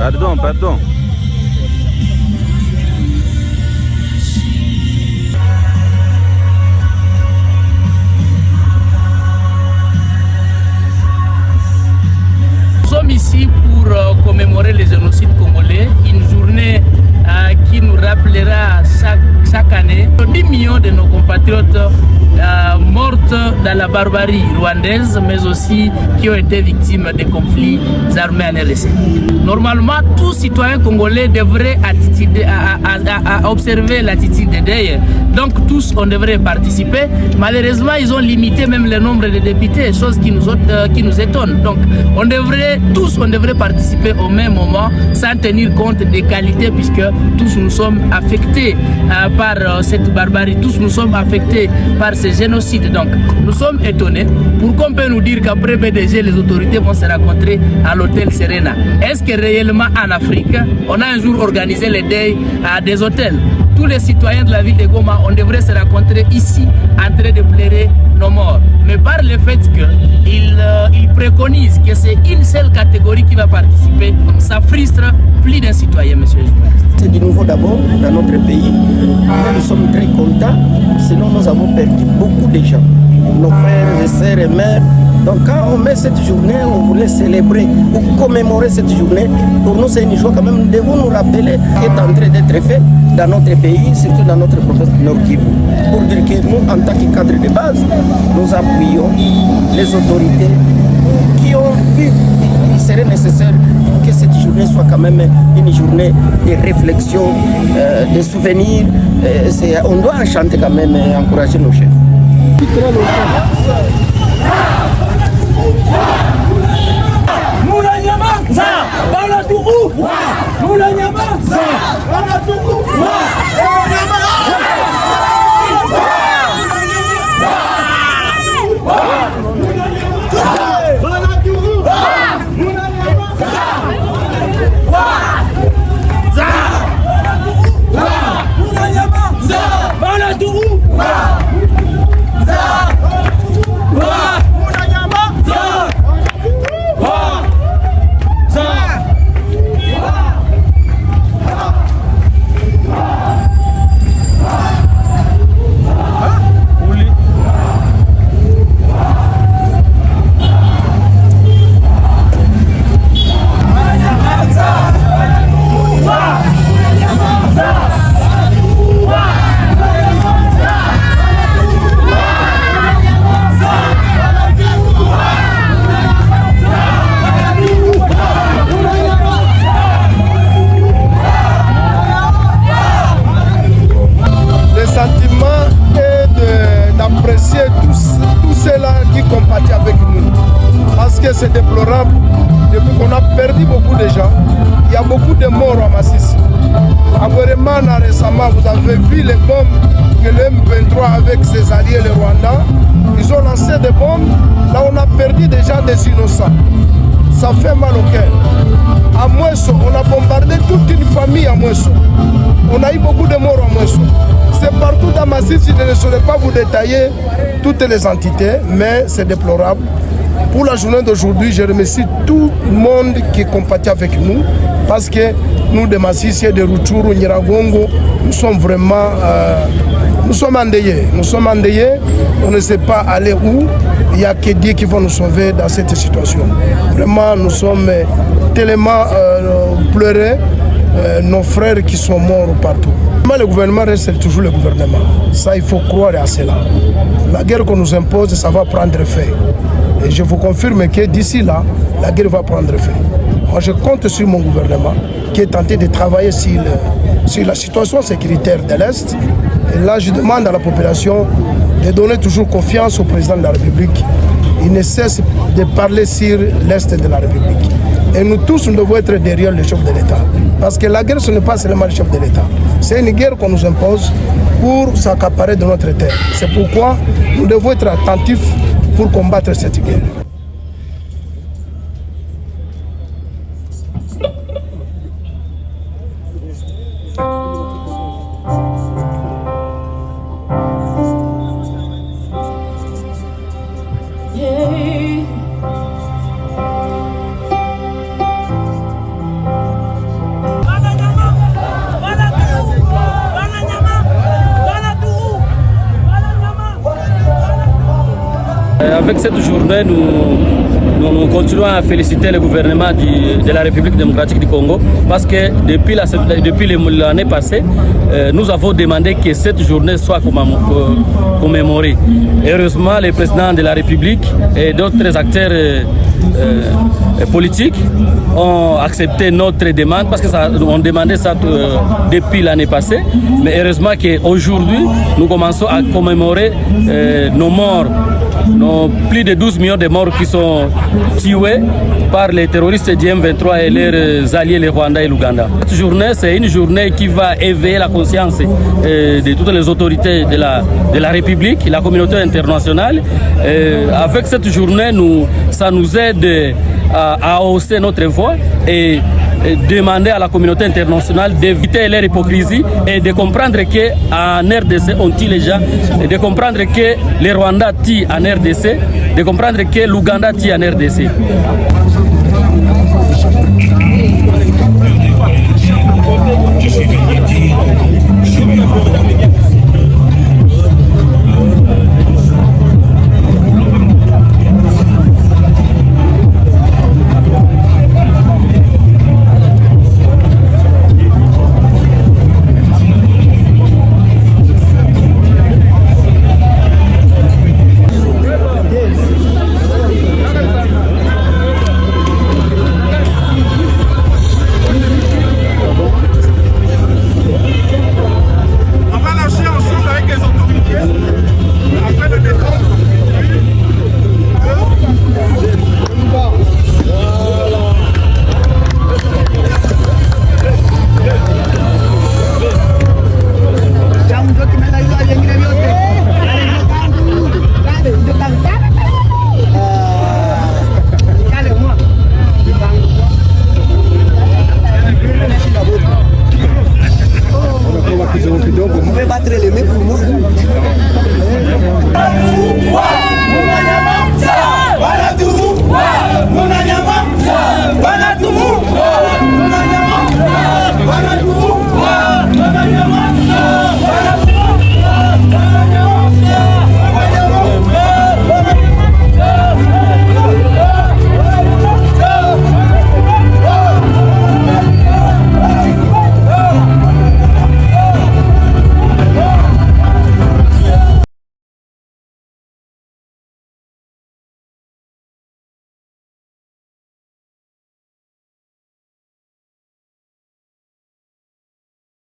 Pardon, pardon. Nous sommes ici pour commémorer le génocide congolais, une journée qui nous rappellera chaque année 10 millions de nos compatriotes mortes dans la barbarie rwandaise, mais aussi qui ont été victimes des conflits armés en RDC. Normalement, tout citoyen congolais devrait observer l'attitude de deuil. Donc tous, on devrait participer. Malheureusement, ils ont limité même le nombre de députés, chose qui nous étonne. Donc on devrait participer au même moment sans tenir compte des qualités, puisque tous nous sommes affectés par cette barbarie, tous nous sommes affectés par ce génocide. Donc nous sommes étonnés. Pourquoi on peut nous dire qu'après BDG, les autorités vont se rencontrer à l'hôtel Serena? Est-ce que réellement en Afrique, on a un jour organisé les deuils à des hôtels? Tous les citoyens de la ville de Goma, on devrait se rencontrer ici en train de pleurer nos morts. Mais par le fait qu'ils préconisent que c'est une seule catégorie qui va participer, ça frustre plus d'un citoyen, monsieur le journaliste. C'est du nouveau d'abord dans notre pays. Nous sommes très contents, sinon nous avons perdu beaucoup de gens, nos frères et sœurs et mères. Donc quand on met cette journée, on voulait célébrer ou commémorer cette journée. Pour nous, c'est une joie quand même. Nous devons nous rappeler ce qui est en train d'être fait dans notre pays, surtout dans notre province Nord Kivu. Pour dire que nous, en tant que cadre de base, nous appuyons les autorités qui ont vu qu'il serait nécessaire que cette journée soit quand même une journée de réflexion, de souvenirs. On doit chanter quand même et encourager nos chefs. C'est déplorable depuis qu'on a perdu beaucoup de gens. Il y a beaucoup de morts à Massissi. À Bweremana récemment, vous avez vu les bombes que le M23 avec ses alliés, les Rwandais, ils ont lancé des bombes. Là, on a perdu des gens, des innocents. Ça fait mal au cœur. À Mouesso, on a bombardé toute une famille à Mouesso. On a eu beaucoup de morts à Mouesso. C'est partout dans Massissi, je ne saurais pas vous détailler toutes les entités, mais c'est déplorable. Pour la journée d'aujourd'hui, je remercie tout le monde qui est compatit avec nous, parce que nous, de Massissi, de Rutshuru, Nyiragongo, nous sommes vraiment nous sommes endeuillés. Nous sommes endeuillés, on ne sait pas aller où. Il n'y a que Dieu qui va nous sauver dans cette situation. Vraiment, nous sommes tellement pleurés, nos frères qui sont morts partout. Le gouvernement reste toujours le gouvernement. Ça, il faut croire à cela. La guerre qu'on nous impose, ça va prendre fin. Et je vous confirme que d'ici là, la guerre va prendre fin. Moi, je compte sur mon gouvernement qui est tenté de travailler sur la situation sécuritaire de l'Est. Et là, je demande à la population de donner toujours confiance au président de la République. Il ne cesse de parler sur l'Est de la République. Et nous tous, nous devons être derrière le chef de l'État. Parce que la guerre, ce n'est pas seulement le chef de l'État. C'est une guerre qu'on nous impose pour s'accaparer de notre terre. C'est pourquoi nous devons être attentifs pour combattre cette guerre. Avec cette journée, nous continuons à féliciter le gouvernement de la République démocratique du Congo parce que depuis l'année passée, nous avons demandé que cette journée soit commémorée. Heureusement, le président de la République et d'autres acteurs politiques ont accepté notre demande parce qu'on demandait ça depuis l'année passée. Mais heureusement qu'aujourd'hui, nous commençons à commémorer nos morts. Plus de 12 millions de morts qui sont tués par les terroristes du M23 et leurs alliés, les Rwandais et l'Ouganda. Cette journée, c'est une journée qui va éveiller la conscience de toutes les autorités de la République, la communauté internationale. Avec cette journée, ça nous aide à hausser notre voix et demander à la communauté internationale d'éviter leur hypocrisie et de comprendre qu'en RDC, on tue les gens, et de comprendre que les Rwandais tuent en RDC, de comprendre que l'Ouganda tue en RDC.